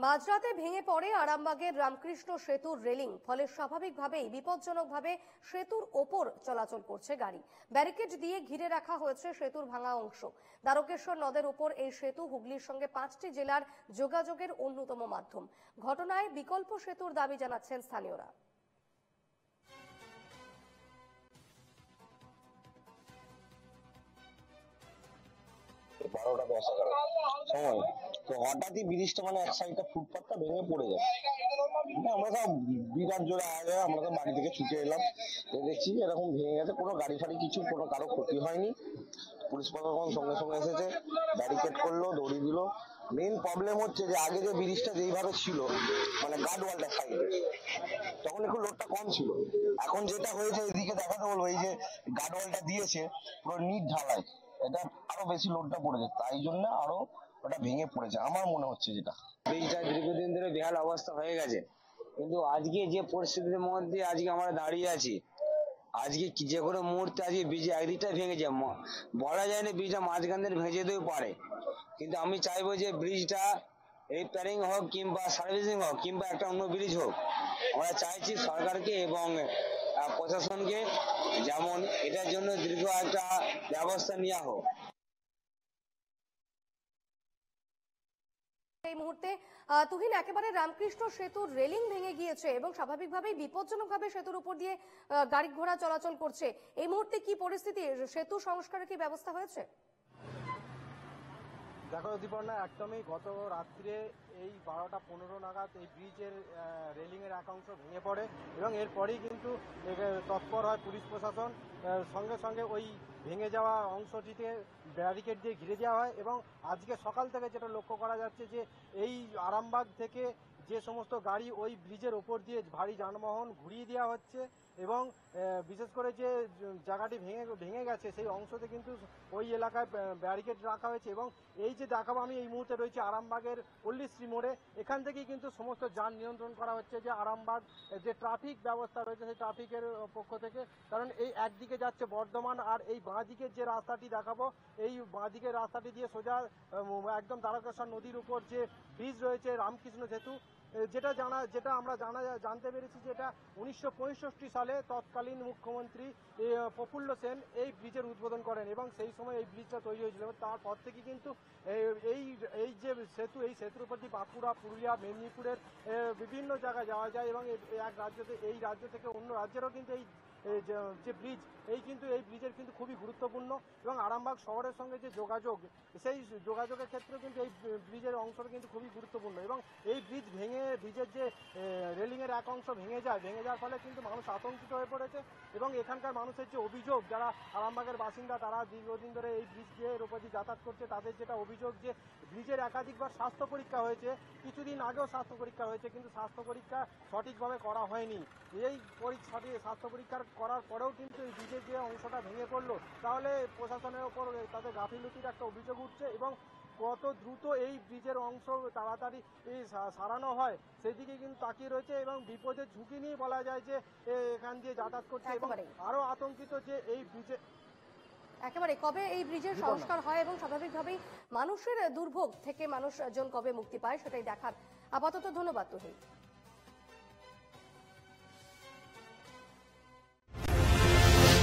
মাঝরাতে ভেঙে পড়ে আরামবাগের রামকৃষ্ণ সেতুর রেলিং। ফলে স্বাভাবিকভাবেই বিপজ্জনকভাবে সেতুর ওপর চলাচল করছে গাড়ি। ব্যারিকেড দিয়ে ঘিরে রাখা হয়েছে সেতুর ভাঙা অংশ। দ্বারকেশ্বর নদের উপর এই সেতু হুগলির সঙ্গে 5টি জেলার যোগাযোগের অন্যতম মাধ্যম। ঘটনায় বিকল্প সেতুর দাবি জানাচ্ছেন স্থানীয়রা। বারোটা দশ এগারো সময় তো হঠাৎই ব্রিজটা এক সাইডটা ফুটপাথটা ভেঙে পড়ে যায়। আমরা সব বিরাট জোরে আওয়াজ হয়, আমরা তো বাড়ি থেকে ছুটে এলাম, দেখছি এরকম ভেঙে গেছে। কোনো গাড়ি ফাড়ি কিছু কোনো কারো ক্ষতি হয়নি। পুলিশ প্রশাসন সঙ্গে সঙ্গে এসেছে, ব্যারিকেড করলো, দড়ি দিল। মেইন প্রবলেম হচ্ছে যে আগে যে ব্রিজটা যেইভাবে ছিল গার্ড ওয়ালটা সাইডে, তখন একটু লোডটা কম ছিল। এখন যেটা হয়েছে এদিকে দেখাতে বলবো, এই যে গার্ড ওয়ালটা দিয়েছে পুরো নিট ঢালাই, এটা আরো বেশি লোডটা পড়েছে, তাই জন্য আরো ওটা ভেঙে পড়েছে আমার মনে হচ্ছে। যেটা ব্রিজটা দীর্ঘদিন ধরে বেহাল অবস্থা হয়ে গেছে, কিন্তু আজকে যে পরিস্থিতির মধ্যে আজকে আমরা দাঁড়িয়ে আছি, আজকে যে কোনো মুহূর্তে আজকে ব্রিজ একদিকটা ভেঙে যায়, বলা যায় না ব্রিজটা মাঝখান দিয়ে ভেঙে যেতেও পারে। কিন্তু আমি চাইবো যে ব্রিজটা রিপেয়ারিং হোক কিংবা সার্ভিসিং হোক কিংবা একটা অন্য ব্রিজ হোক, আমরা চাইছি সরকারকে এবং প্রশাসনকে যেমন এটার জন্য দীর্ঘ একটা ব্যবস্থা নেওয়া হোক। এই মুহূর্তে তুহিন, একেবারে রামকৃষ্ণ সেতুর রেলিং ভেঙে গিয়েছে এবং স্বাভাবিকভাবেই বিপজ্জনকভাবে সেতুর উপর দিয়ে গাড়ি ঘোড়া চলাচল করছে। এই মুহূর্তে কি পরিস্থিতি? সেতু সংস্কারের কি ব্যবস্থা হয়েছে? দেখো দীপর্ণা, একদমই গত রাত্রে এই 12টা 15 নাগাদ এই ব্রিজের রেলিংয়ের এক অংশ ভেঙে পড়ে এবং এরপরেই কিন্তু তৎপর হয় পুলিশ প্রশাসন। সঙ্গে সঙ্গে ওই ভেঙে যাওয়া অংশটিতে ব্যারিকেড দিয়ে ঘিরে দেওয়া হয় এবং আজকে সকাল থেকে যেটা লক্ষ্য করা যাচ্ছে যে এই আরামবাগ থেকে যে সমস্ত গাড়ি ওই ব্রিজের ওপর দিয়ে ভারী যানবাহন ঘুরিয়ে দেওয়া হচ্ছে এবং বিশেষ করে যে জায়গাটি ভেঙে গেছে সেই অংশতে কিন্তু ওই এলাকায় ব্যারিকেড রাখা হয়েছে। এবং এই যে দেখাবো, আমি এই মুহূর্তে রয়েছে আরামবাগের পল্লীশ্রী মোড়ে, এখান থেকেই কিন্তু সমস্ত যান নিয়ন্ত্রণ করা হচ্ছে যে আরামবাগ যে ট্রাফিক ব্যবস্থা রয়েছে সেই ট্রাফিকের পক্ষ থেকে। কারণ এই একদিকে যাচ্ছে বর্ধমান আর এই বাঁ দিকের যে রাস্তাটি দেখাবো, এই বাঁ দিকের রাস্তাটি দিয়ে সোজা একদম দ্বারকেশ্বর নদীর উপর যে ব্রিজ রয়েছে রামকৃষ্ণ সেতু, যেটা আমরা জানতে পেরেছি যে এটা 1965 সালে তৎকালীন মুখ্যমন্ত্রী প্রফুল্ল সেন এই ব্রিজের উদ্বোধন করেন এবং সেই সময় এই ব্রিজটা তৈরি হয়েছিল। তারপর থেকে কিন্তু এই যে সেতু, এই সেতুর উপর দিয়ে বাঁকুড়া, পুরুলিয়া, মেদিনীপুরের বিভিন্ন জায়গায় যাওয়া যায় এবং এই রাজ্য থেকে অন্য রাজ্যেরও কিন্তু এই যে ব্রিজ, এই ব্রিজের কিন্তু খুবই গুরুত্বপূর্ণ এবং আরামবাগ শহরের সঙ্গে যে যোগাযোগ, সেই যোগাযোগের ক্ষেত্রে কিন্তু এই ব্রিজের অংশটা কিন্তু খুবই গুরুত্বপূর্ণ। এবং এই ব্রিজ ভেঙে ব্রিজের যে রেলিংয়ের এক অংশ ভেঙে যাওয়ার ফলে কিন্তু মানুষ আতঙ্কিত হয়ে পড়েছে এবং এখানকার মানুষের যে অভিযোগ, যারা আরামবাগের বাসিন্দা তারা দীর্ঘদিন ধরে এই ব্রিজের উপর দিয়ে যাতায়াত করছে, তাদের যেটা অভিযোগ যে ব্রিজের একাধিকবার স্বাস্থ্য পরীক্ষা হয়েছে, কিছুদিন আগেও স্বাস্থ্য পরীক্ষা হয়েছে, কিন্তু স্বাস্থ্য পরীক্ষা সঠিকভাবে করা হয়নি। এই স্বাস্থ্য পরীক্ষা করার পরেও কিন্তু এই ব্রিজের যে অংশটা ভেঙে পড়লো, তাহলে প্রশাসনের ওপর তাদের গাফিলতির একটা অভিযোগ উঠছে এবং কত দ্রুত এই ব্রিজের অংশ তাড়াতাড়ি সারানো হয় সেদিকে কিন্তু তাকিয়ে রয়েছে এবং বিপদের ঝুঁকি নিয়ে বলা যায় যে এখান দিয়ে যাতায়াত করছে এবং আরো আতঙ্কিত যে এই ব্রিজে একেবারে কবে এই ব্রিজের সংস্কার হয় এবং স্বাভাবিকভাবেই মানুষের দুর্ভোগ থেকে মানুষজন কবে মুক্তি পায় সেটাই দেখার। আপাতত ধন্যবাদ তুহিন।